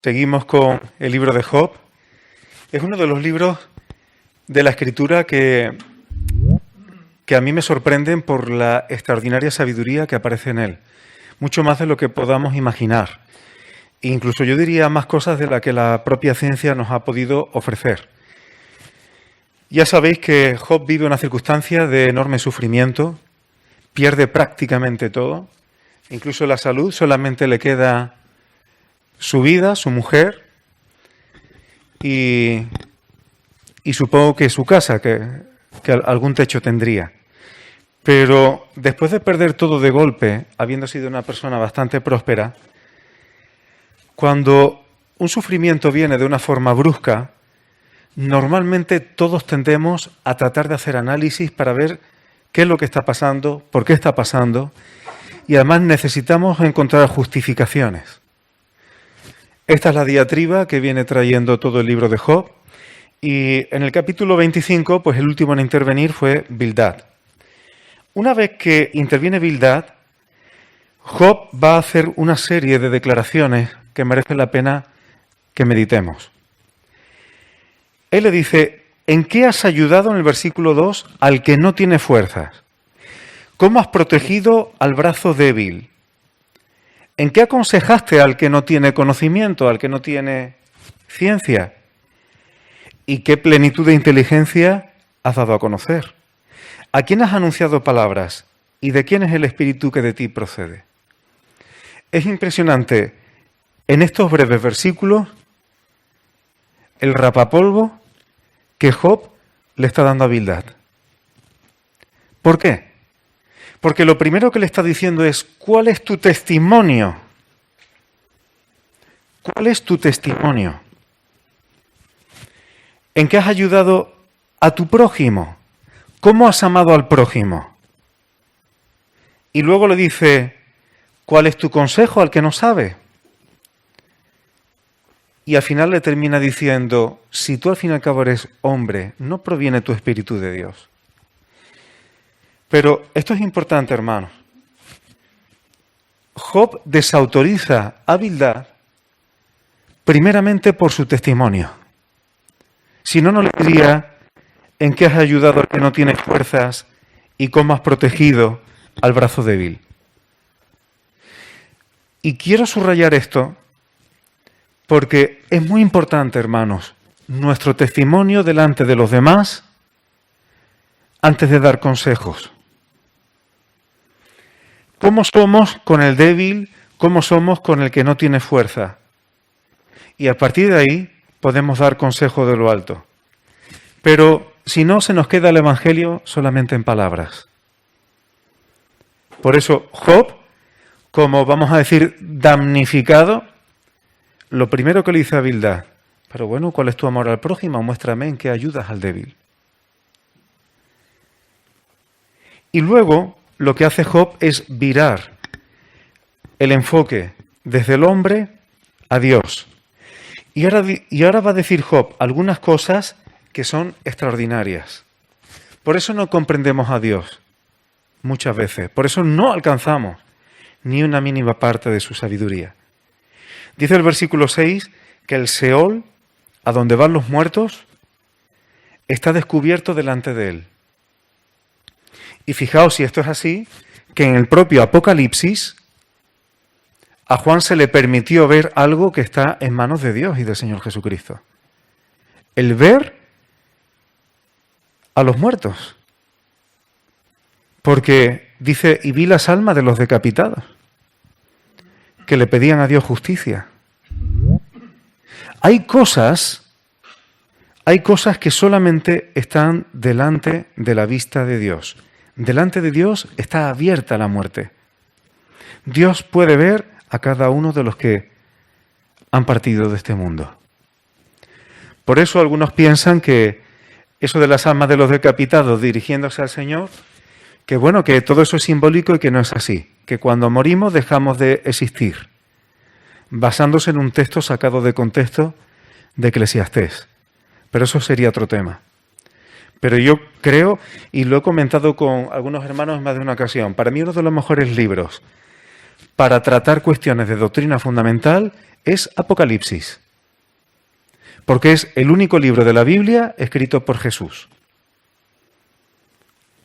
Seguimos con el libro de Job. Es uno de los libros de la Escritura que a mí me sorprenden por la extraordinaria sabiduría que aparece en él. Mucho más de lo que podamos imaginar. Incluso yo diría más cosas de las que la propia ciencia nos ha podido ofrecer. Ya sabéis que Job vive una circunstancia de enorme sufrimiento, pierde prácticamente todo, incluso la salud, solamente le queda su vida, su mujer y supongo que su casa, que algún techo tendría. Pero después de perder todo de golpe, habiendo sido una persona bastante próspera, cuando un sufrimiento viene de una forma brusca, normalmente todos tendemos a tratar de hacer análisis para ver qué es lo que está pasando, por qué está pasando, y además necesitamos encontrar justificaciones. Esta es la diatriba que viene trayendo todo el libro de Job, y en el capítulo 25, pues el último en intervenir fue Bildad. Una vez que interviene Bildad, Job va a hacer una serie de declaraciones que merecen la pena que meditemos. Él le dice: ¿en qué has ayudado, en el versículo 2, al que no tiene fuerzas? ¿Cómo has protegido al brazo débil? ¿En qué aconsejaste al que no tiene conocimiento, al que no tiene ciencia? ¿Y qué plenitud de inteligencia has dado a conocer? ¿A quién has anunciado palabras? ¿Y de quién es el espíritu que de ti procede? Es impresionante, en estos breves versículos, el rapapolvo que Job le está dando a Bildad. ¿Por qué? Porque lo primero que le está diciendo es: ¿cuál es tu testimonio? ¿Cuál es tu testimonio? ¿En qué has ayudado a tu prójimo? ¿Cómo has amado al prójimo? Y luego le dice: ¿cuál es tu consejo al que no sabe? Y al final le termina diciendo: si tú al fin y al cabo eres hombre, ¿no proviene tu espíritu de Dios? Pero esto es importante, hermanos. Job desautoriza a Bildad primeramente por su testimonio. Si no, no le diría: ¿en qué has ayudado al que no tiene fuerzas y cómo has protegido al brazo débil? Y quiero subrayar esto porque es muy importante, hermanos, nuestro testimonio delante de los demás antes de dar consejos. ¿Cómo somos con el débil? ¿Cómo somos con el que no tiene fuerza? Y a partir de ahí podemos dar consejo de lo alto. Pero si no, se nos queda el Evangelio solamente en palabras. Por eso Job, como vamos a decir damnificado, lo primero que le dice a Bildad: pero bueno, ¿cuál es tu amor al prójimo? Muéstrame en qué ayudas al débil. Y luego lo que hace Job es virar el enfoque desde el hombre a Dios. Y ahora va a decir Job algunas cosas que son extraordinarias. Por eso no comprendemos a Dios muchas veces. Por eso no alcanzamos ni una mínima parte de su sabiduría. Dice el versículo 6 que el Seol, a donde van los muertos, está descubierto delante de él. Y fijaos, si esto es así, que en el propio Apocalipsis a Juan se le permitió ver algo que está en manos de Dios y del Señor Jesucristo. El ver a los muertos. Porque dice: y vi las almas de los decapitados, que le pedían a Dios justicia. Hay cosas que solamente están delante de la vista de Dios. Delante de Dios está abierta la muerte. Dios puede ver a cada uno de los que han partido de este mundo. Por eso algunos piensan que eso de las almas de los decapitados dirigiéndose al Señor, que bueno, que todo eso es simbólico y que no es así, que cuando morimos dejamos de existir, basándose en un texto sacado de contexto de Eclesiastés. Pero eso sería otro tema. Pero yo creo, y lo he comentado con algunos hermanos en más de una ocasión, para mí uno de los mejores libros para tratar cuestiones de doctrina fundamental es Apocalipsis, porque es el único libro de la Biblia escrito por Jesús.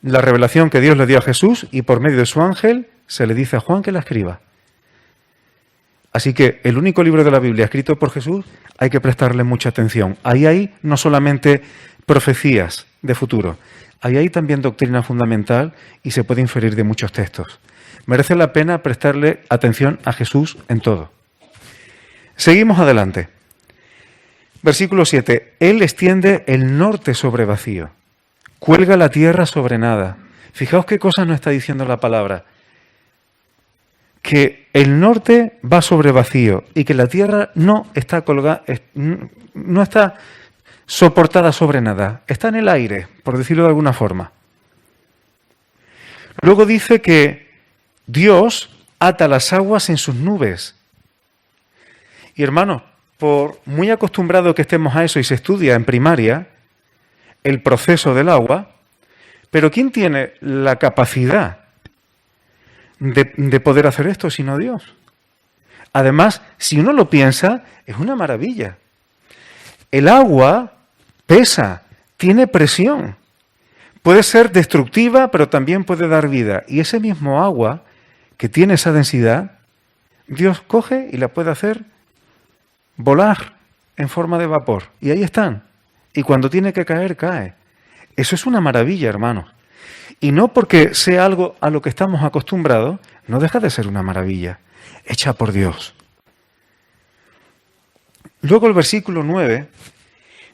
La revelación que Dios le dio a Jesús y por medio de su ángel se le dice a Juan que la escriba. Así que el único libro de la Biblia escrito por Jesús hay que prestarle mucha atención. Ahí hay no solamente profecías de futuro, ahí hay también doctrina fundamental y se puede inferir de muchos textos. Merece la pena prestarle atención a Jesús en todo. Seguimos adelante. Versículo 7. Él extiende el norte sobre vacío, cuelga la tierra sobre nada. Fijaos qué cosa nos está diciendo la palabra. Que el norte va sobre vacío y que la tierra no está colgada, no está soportada sobre nada, está en el aire, por decirlo de alguna forma. Luego dice que Dios ata las aguas en sus nubes. Y hermanos, por muy acostumbrado que estemos a eso y se estudia en primaria el proceso del agua, pero ¿quién tiene la capacidad de poder hacer esto sino Dios? Además, si uno lo piensa, es una maravilla. El agua pesa, tiene presión, puede ser destructiva, pero también puede dar vida. Y ese mismo agua que tiene esa densidad, Dios coge y la puede hacer volar en forma de vapor. Y ahí están. Y cuando tiene que caer, cae. Eso es una maravilla, hermanos. Y no porque sea algo a lo que estamos acostumbrados, no deja de ser una maravilla, hecha por Dios. Luego el versículo 9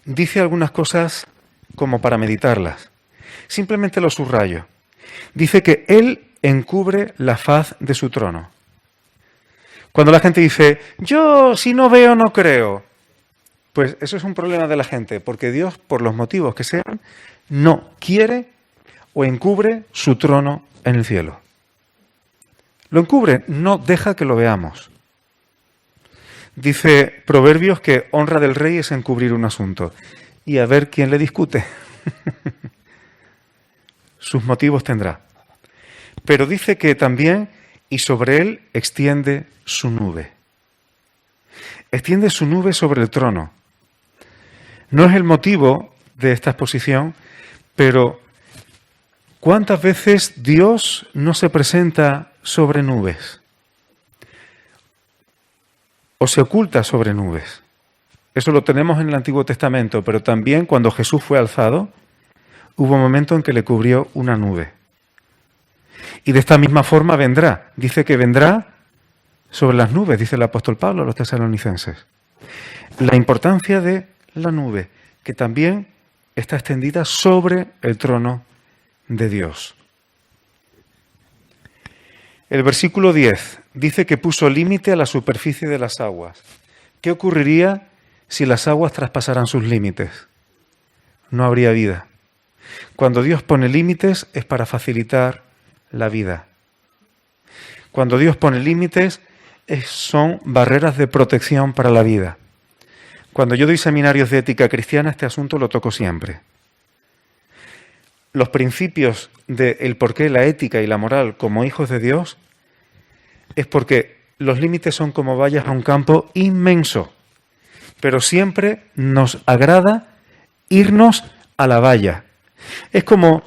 dice algunas cosas como para meditarlas. Simplemente lo subrayo. Dice que Él encubre la faz de su trono. Cuando la gente dice, yo si no veo no creo, pues eso es un problema de la gente, porque Dios, por los motivos que sean, no quiere o encubre su trono en el cielo. Lo encubre, no deja que lo veamos. Dice Proverbios que honra del rey es encubrir un asunto. Y a ver quién le discute. Sus motivos tendrá. Pero dice que también, y sobre él extiende su nube. Extiende su nube sobre el trono. No es el motivo de esta exposición, pero ¿cuántas veces Dios no se presenta sobre nubes? O se oculta sobre nubes. Eso lo tenemos en el Antiguo Testamento, pero también cuando Jesús fue alzado, hubo un momento en que le cubrió una nube. Y de esta misma forma vendrá. Dice que vendrá sobre las nubes, dice el apóstol Pablo a los tesalonicenses. La importancia de la nube, que también está extendida sobre el trono de Dios. El versículo 10 dice que puso límite a la superficie de las aguas. ¿Qué ocurriría si las aguas traspasaran sus límites? No habría vida. Cuando Dios pone límites es para facilitar la vida. Cuando Dios pone límites son barreras de protección para la vida. Cuando yo doy seminarios de ética cristiana, este asunto lo toco siempre. Los principios del por qué la ética y la moral como hijos de Dios es porque los límites son como vallas a un campo inmenso, pero siempre nos agrada irnos a la valla. Es como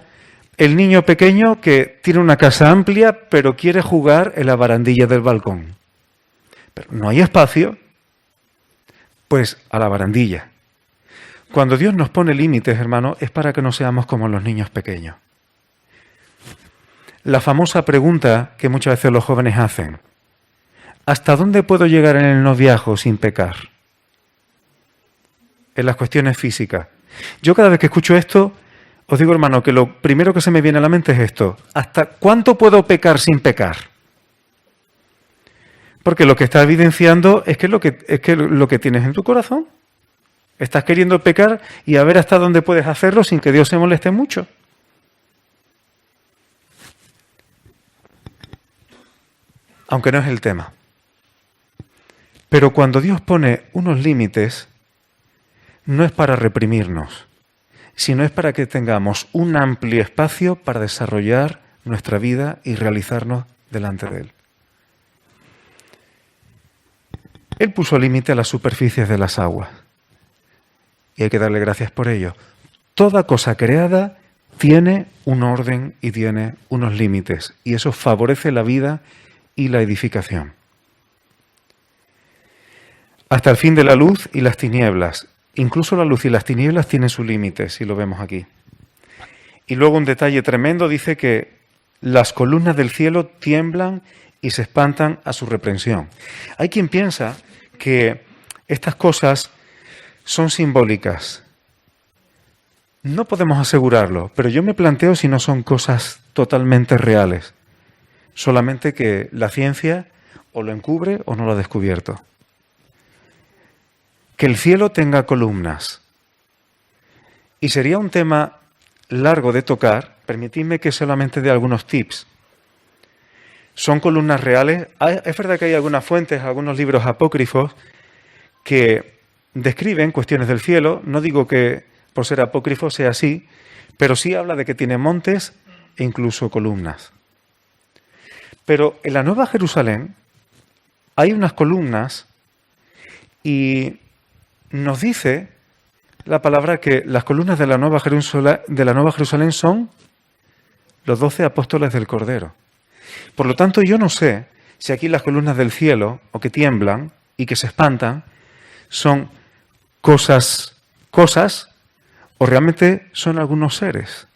el niño pequeño que tiene una casa amplia, pero quiere jugar en la barandilla del balcón. Pero no hay espacio, pues a la barandilla. Cuando Dios nos pone límites, hermano, es para que no seamos como los niños pequeños. La famosa pregunta que muchas veces los jóvenes hacen, ¿hasta dónde puedo llegar en el noviazgo sin pecar? En las cuestiones físicas. Yo cada vez que escucho esto, os digo, hermano, que lo primero que se me viene a la mente es esto. ¿Hasta cuánto puedo pecar sin pecar? Porque lo que está evidenciando es que lo que tienes en tu corazón. Estás queriendo pecar y a ver hasta dónde puedes hacerlo sin que Dios se moleste mucho. Aunque no es el tema. Pero cuando Dios pone unos límites, no es para reprimirnos, sino es para que tengamos un amplio espacio para desarrollar nuestra vida y realizarnos delante de Él. Él puso límite a las superficies de las aguas. Y hay que darle gracias por ello. Toda cosa creada tiene un orden y tiene unos límites. Y eso favorece la vida y la edificación. Hasta el fin de la luz y las tinieblas. Incluso la luz y las tinieblas tienen su límite, si lo vemos aquí. Y luego un detalle tremendo dice que las columnas del cielo tiemblan y se espantan a su reprensión. Hay quien piensa que estas cosas son simbólicas. No podemos asegurarlo, pero yo me planteo si no son cosas totalmente reales. Solamente que la ciencia o lo encubre o no lo ha descubierto. Que el cielo tenga columnas. Y sería un tema largo de tocar, permitidme que solamente dé algunos tips. Son columnas reales. Es verdad que hay algunas fuentes, algunos libros apócrifos que describen cuestiones del cielo. No digo que por ser apócrifo sea así, pero sí habla de que tiene montes e incluso columnas. Pero en la Nueva Jerusalén hay unas columnas y nos dice la palabra que las columnas de la Nueva Jerusalén son los 12 apóstoles del Cordero. Por lo tanto, yo no sé si aquí las columnas del cielo, o que tiemblan y que se espantan, son cosas, o realmente son algunos seres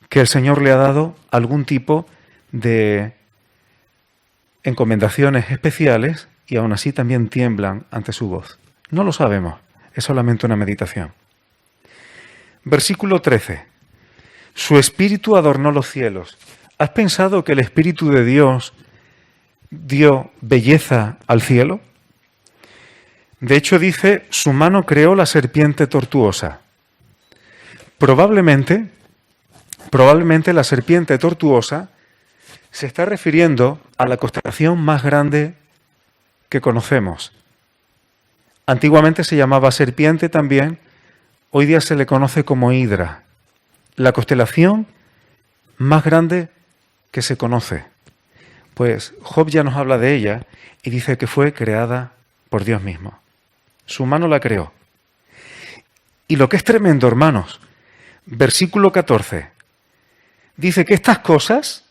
que el Señor le ha dado algún tipo de encomendaciones especiales y aún así también tiemblan ante su voz. No lo sabemos, es solamente una meditación. Versículo 13. Su espíritu adornó los cielos. ¿Has pensado que el Espíritu de Dios dio belleza al cielo? De hecho dice, su mano creó la serpiente tortuosa. Probablemente la serpiente tortuosa se está refiriendo a la constelación más grande que conocemos. Antiguamente se llamaba serpiente también, hoy día se le conoce como hidra, la constelación más grande que se conoce. Pues Job ya nos habla de ella y dice que fue creada por Dios mismo. Su mano la creó. Y lo que es tremendo, hermanos, versículo 14, dice que estas cosas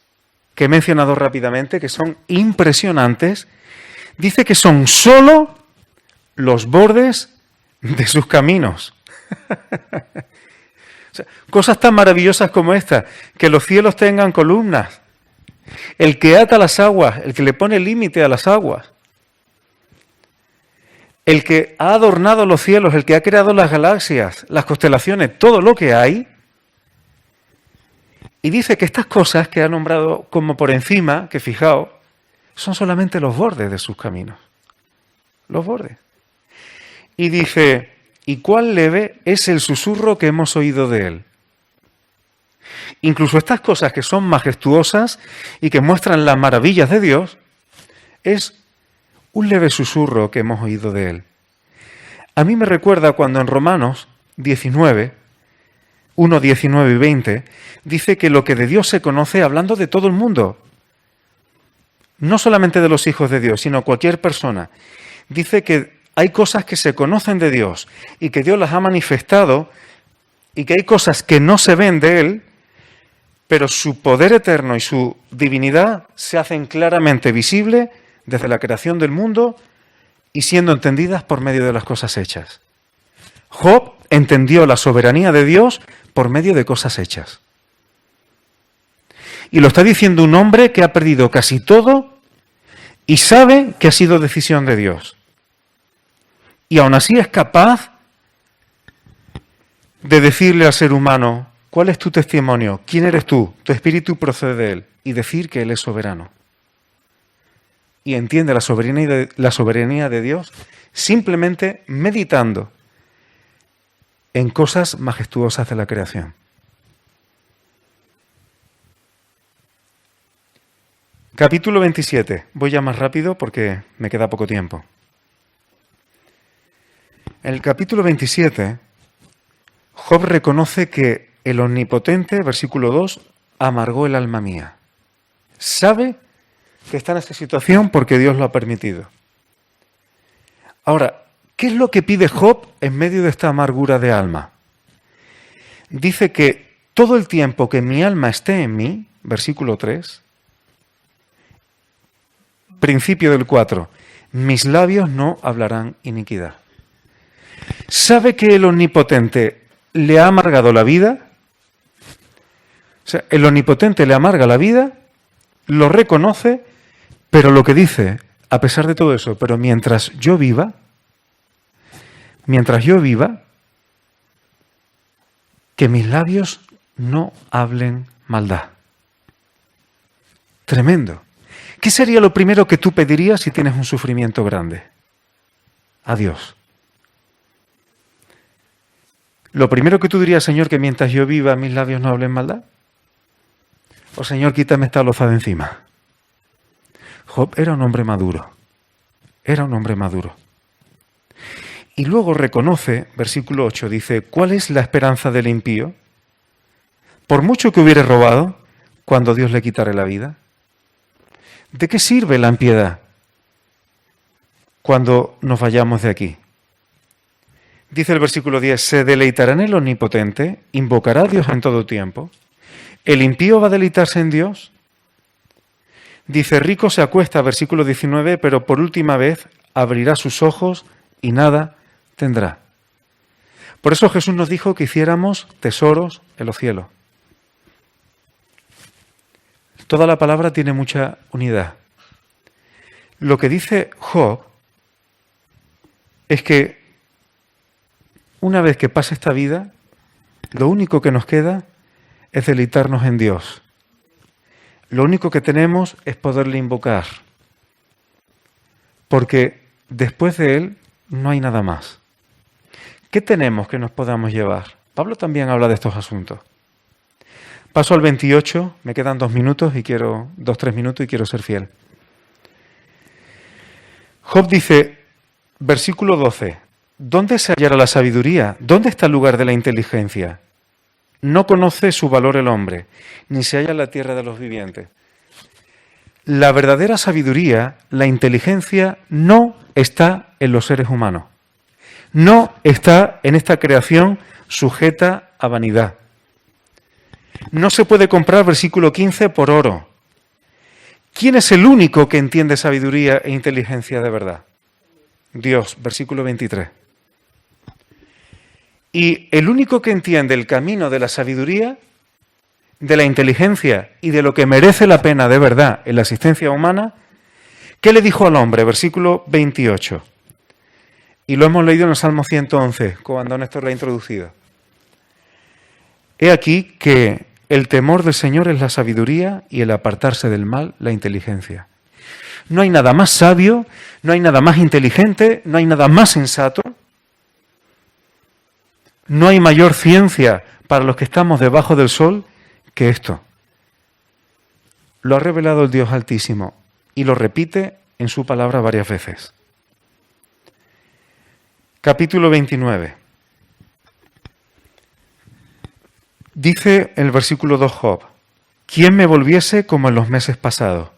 que he mencionado rápidamente, que son impresionantes, dice que son solo los bordes de sus caminos. O sea, cosas tan maravillosas como esta, que los cielos tengan columnas, el que ata las aguas, el que le pone límite a las aguas, el que ha adornado los cielos, el que ha creado las galaxias, las constelaciones, todo lo que hay. Y dice que estas cosas que ha nombrado como por encima, que fijaos, son solamente los bordes de sus caminos. Los bordes. Y dice, ¿y cuán leve es el susurro que hemos oído de él? Incluso estas cosas que son majestuosas y que muestran las maravillas de Dios, es un leve susurro que hemos oído de él. A mí me recuerda cuando en Romanos 19, 1, 19 y 20, dice que lo que de Dios se conoce hablando de todo el mundo, no solamente de los hijos de Dios, sino cualquier persona. Dice que hay cosas que se conocen de Dios y que Dios las ha manifestado y que hay cosas que no se ven de Él, pero su poder eterno y su divinidad se hacen claramente visibles desde la creación del mundo y siendo entendidas por medio de las cosas hechas. Job entendió la soberanía de Dios por medio de cosas hechas. Y lo está diciendo un hombre que ha perdido casi todo y sabe que ha sido decisión de Dios. Y aún así es capaz de decirle al ser humano, ¿cuál es tu testimonio? ¿Quién eres tú? Tu espíritu procede de Él. Y decir que Él es soberano. Y entiende la soberanía de Dios simplemente meditando en cosas majestuosas de la creación. Capítulo 27. Voy ya más rápido porque me queda poco tiempo. En el capítulo 27, Job reconoce que el Omnipotente, versículo 2, amargó el alma mía. Sabe que está en esta situación porque Dios lo ha permitido. Ahora, ¿qué es lo que pide Job en medio de esta amargura de alma? Dice que todo el tiempo que mi alma esté en mí, versículo 3, principio del 4, mis labios no hablarán iniquidad. ¿Sabe que el Omnipotente le ha amargado la vida? O sea, el Omnipotente le amarga la vida, lo reconoce, pero lo que dice, a pesar de todo eso, pero mientras yo viva, que mis labios no hablen maldad. Tremendo. ¿Qué sería lo primero que tú pedirías si tienes un sufrimiento grande? A Dios. Lo primero que tú dirías, Señor, que mientras yo viva, mis labios no hablen maldad. O Señor, quítame esta loza de encima. Job era un hombre maduro. Era un hombre maduro. Y luego reconoce, versículo 8, dice, ¿cuál es la esperanza del impío? Por mucho que hubiere robado, cuando Dios le quitare la vida. ¿De qué sirve la impiedad cuando nos vayamos de aquí? Dice el versículo 10, se deleitará en el Omnipotente, invocará a Dios en todo tiempo. ¿El impío va a deleitarse en Dios? Dice, rico se acuesta, versículo 19, pero por última vez abrirá sus ojos y nada tendrá. Por eso Jesús nos dijo que hiciéramos tesoros en los cielos. Toda la palabra tiene mucha unidad. Lo que dice Job es que una vez que pase esta vida, lo único que nos queda es deleitarnos en Dios. Lo único que tenemos es poderle invocar, porque después de Él no hay nada más. ¿Qué tenemos que nos podamos llevar? Pablo también habla de estos asuntos. Paso al 28, me quedan 2 minutos y 3 minutos y quiero ser fiel. Job dice, versículo 12, ¿dónde se hallará la sabiduría? ¿Dónde está el lugar de la inteligencia? No conoce su valor el hombre, ni se halla en la tierra de los vivientes. La verdadera sabiduría, la inteligencia, no está en los seres humanos. No está en esta creación sujeta a vanidad. No se puede comprar, versículo 15, por oro. ¿Quién es el único que entiende sabiduría e inteligencia de verdad? Dios, versículo 23. Y el único que entiende el camino de la sabiduría, de la inteligencia y de lo que merece la pena de verdad en la existencia humana, ¿qué le dijo al hombre? Versículo 28. Y lo hemos leído en el Salmo 111, cuando Néstor lo ha introducido. He aquí que el temor del Señor es la sabiduría y el apartarse del mal, la inteligencia. No hay nada más sabio, no hay nada más inteligente, no hay nada más sensato. No hay mayor ciencia para los que estamos debajo del sol que esto. Lo ha revelado el Dios Altísimo y lo repite en su palabra varias veces. Capítulo 29. Dice el versículo 2 Job, ¿quién me volviese como en los meses pasados,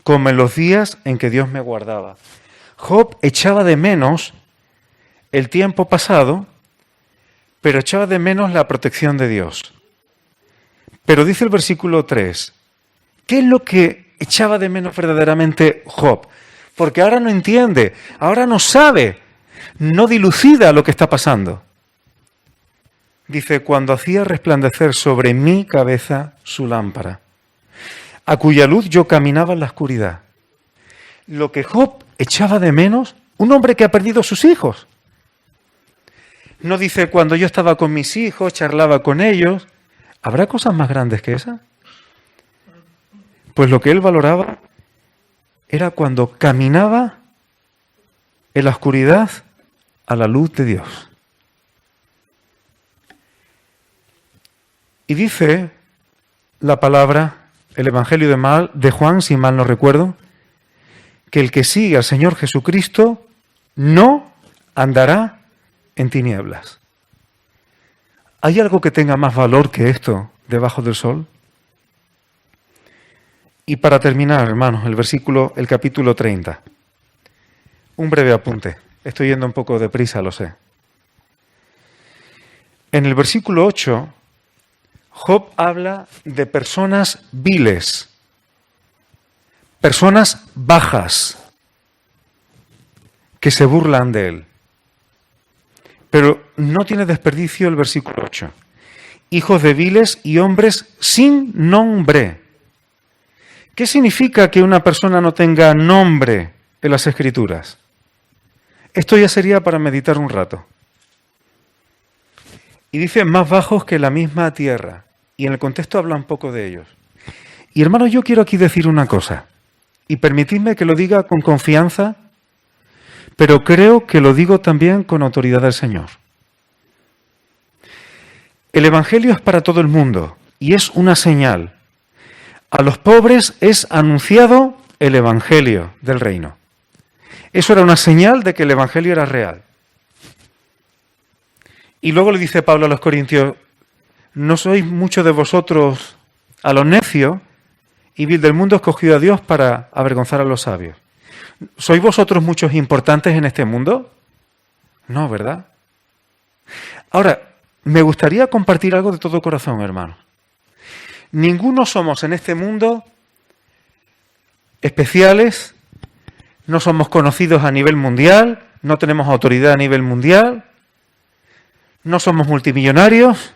como en los días en que Dios me guardaba? Job echaba de menos el tiempo pasado, pero echaba de menos la protección de Dios. Pero dice el versículo 3, ¿qué es lo que echaba de menos verdaderamente Job? Porque ahora no entiende, ahora no sabe, no dilucida lo que está pasando. Dice, cuando hacía resplandecer sobre mi cabeza su lámpara, a cuya luz yo caminaba en la oscuridad. Lo que Job echaba de menos, un hombre que ha perdido sus hijos. No dice, cuando yo estaba con mis hijos, charlaba con ellos. ¿Habrá cosas más grandes que esa? Pues lo que él valoraba era cuando caminaba en la oscuridad a la luz de Dios. Y dice la palabra, el Evangelio de Juan, si mal no recuerdo, que el que sigue al Señor Jesucristo no andará en tinieblas. ¿Hay algo que tenga más valor que esto debajo del sol? Y para terminar, hermanos, el capítulo 30. Un breve apunte. Estoy yendo un poco deprisa, lo sé. En el versículo 8, Job habla de personas viles, personas bajas, que se burlan de él. Pero no tiene desperdicio el versículo 8. Hijos de viles y hombres sin nombre. ¿Qué significa que una persona no tenga nombre en las Escrituras? Esto ya sería para meditar un rato. Y dice, más bajos que la misma tierra. Y en el contexto habla un poco de ellos. Y hermanos, yo quiero aquí decir una cosa. Y permitidme que lo diga con confianza, pero creo que lo digo también con autoridad del Señor. El Evangelio es para todo el mundo y es una señal. A los pobres es anunciado el Evangelio del reino. Eso era una señal de que el Evangelio era real. Y luego le dice Pablo a los corintios, no sois muchos de vosotros a los necios, y vil del mundo escogido a Dios para avergonzar a los sabios. ¿Sois vosotros muchos importantes en este mundo? No, ¿verdad? Ahora, me gustaría compartir algo de todo corazón, hermanos. Ninguno somos en este mundo especiales, no somos conocidos a nivel mundial, no tenemos autoridad a nivel mundial, no somos multimillonarios,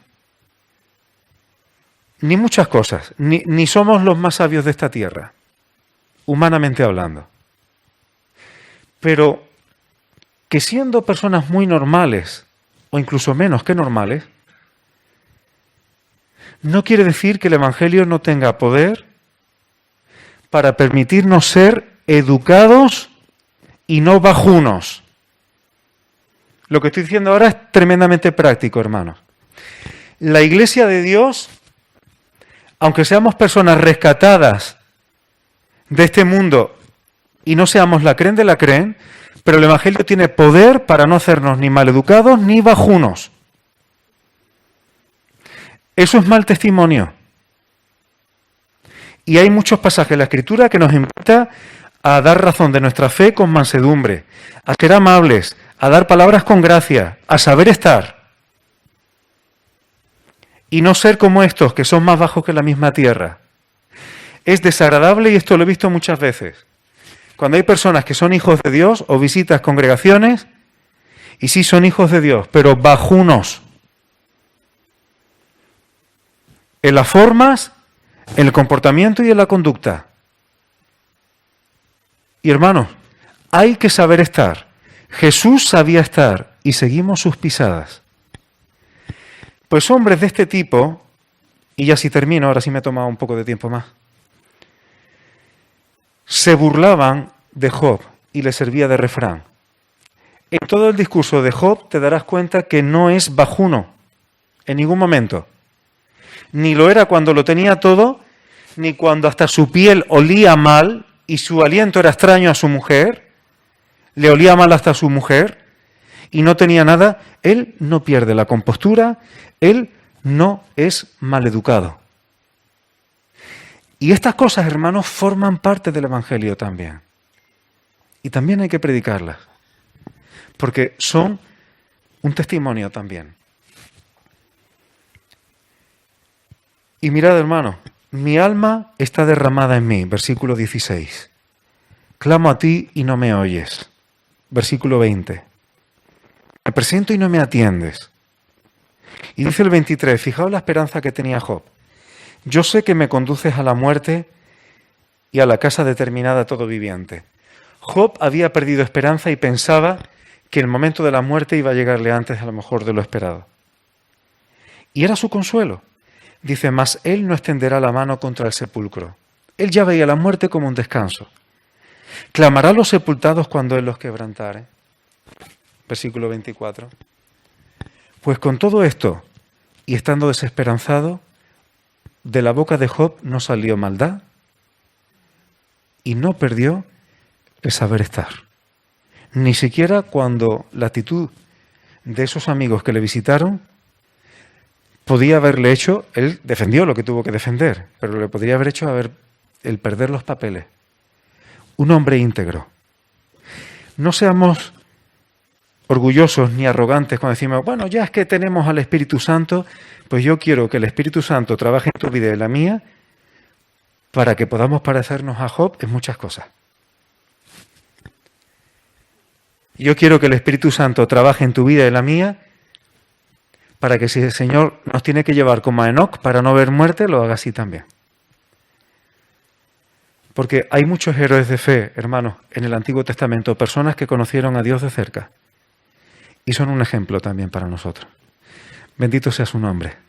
ni muchas cosas, ni somos los más sabios de esta tierra, humanamente hablando. Pero que siendo personas muy normales, o incluso menos que normales, no quiere decir que el Evangelio no tenga poder para permitirnos ser educados y no bajunos. Lo que estoy diciendo ahora es tremendamente práctico, hermanos. La Iglesia de Dios, aunque seamos personas rescatadas de este mundo y no seamos la creen de la creen, pero el Evangelio tiene poder para no hacernos ni maleducados ni bajunos. Eso es mal testimonio. Y hay muchos pasajes en la Escritura que nos invitan a dar razón de nuestra fe con mansedumbre, a ser amables, a dar palabras con gracia, a saber estar. Y no ser como estos, que son más bajos que la misma tierra. Es desagradable, y esto lo he visto muchas veces, cuando hay personas que son hijos de Dios o visitas congregaciones, y sí son hijos de Dios, pero bajunos. En las formas, en el comportamiento y en la conducta. Y hermanos, hay que saber estar. Jesús sabía estar y seguimos sus pisadas. Pues hombres de este tipo, y ya si termino, ahora sí me he tomado un poco de tiempo más, se burlaban de Job y le servía de refrán. En todo el discurso de Job te darás cuenta que no es bajuno en ningún momento. Ni lo era cuando lo tenía todo, ni cuando hasta su piel olía mal y su aliento era extraño a su mujer, le olía mal hasta a su mujer y no tenía nada. Él no pierde la compostura, él no es maleducado. Y estas cosas, hermanos, forman parte del Evangelio también. Y también hay que predicarlas, porque son un testimonio también. Y mirad, hermano, mi alma está derramada en mí, versículo 16. Clamo a ti y no me oyes. Versículo 20. Me presento y no me atiendes. Y dice el 23, fijaos la esperanza que tenía Job. Yo sé que me conduces a la muerte y a la casa determinada todo viviente. Job había perdido esperanza y pensaba que el momento de la muerte iba a llegarle antes a lo mejor de lo esperado. Y era su consuelo. Dice, mas él no extenderá la mano contra el sepulcro. Él ya veía la muerte como un descanso. Clamará a los sepultados cuando él los quebrantare. Versículo 24. Pues con todo esto, y estando desesperanzado, de la boca de Job no salió maldad y no perdió el saber estar. Ni siquiera cuando la actitud de esos amigos que le visitaron podía haberle hecho, él defendió lo que tuvo que defender, pero le podría haber hecho el perder los papeles. Un hombre íntegro. No seamos orgullosos ni arrogantes cuando decimos, bueno, ya es que tenemos al Espíritu Santo, pues yo quiero que el Espíritu Santo trabaje en tu vida y en la mía para que podamos parecernos a Job en muchas cosas. Yo quiero que el Espíritu Santo trabaje en tu vida y en la mía para que si el Señor nos tiene que llevar como a Enoc para no ver muerte, lo haga así también. Porque hay muchos héroes de fe, hermanos, en el Antiguo Testamento, personas que conocieron a Dios de cerca. Y son un ejemplo también para nosotros. Bendito sea su nombre.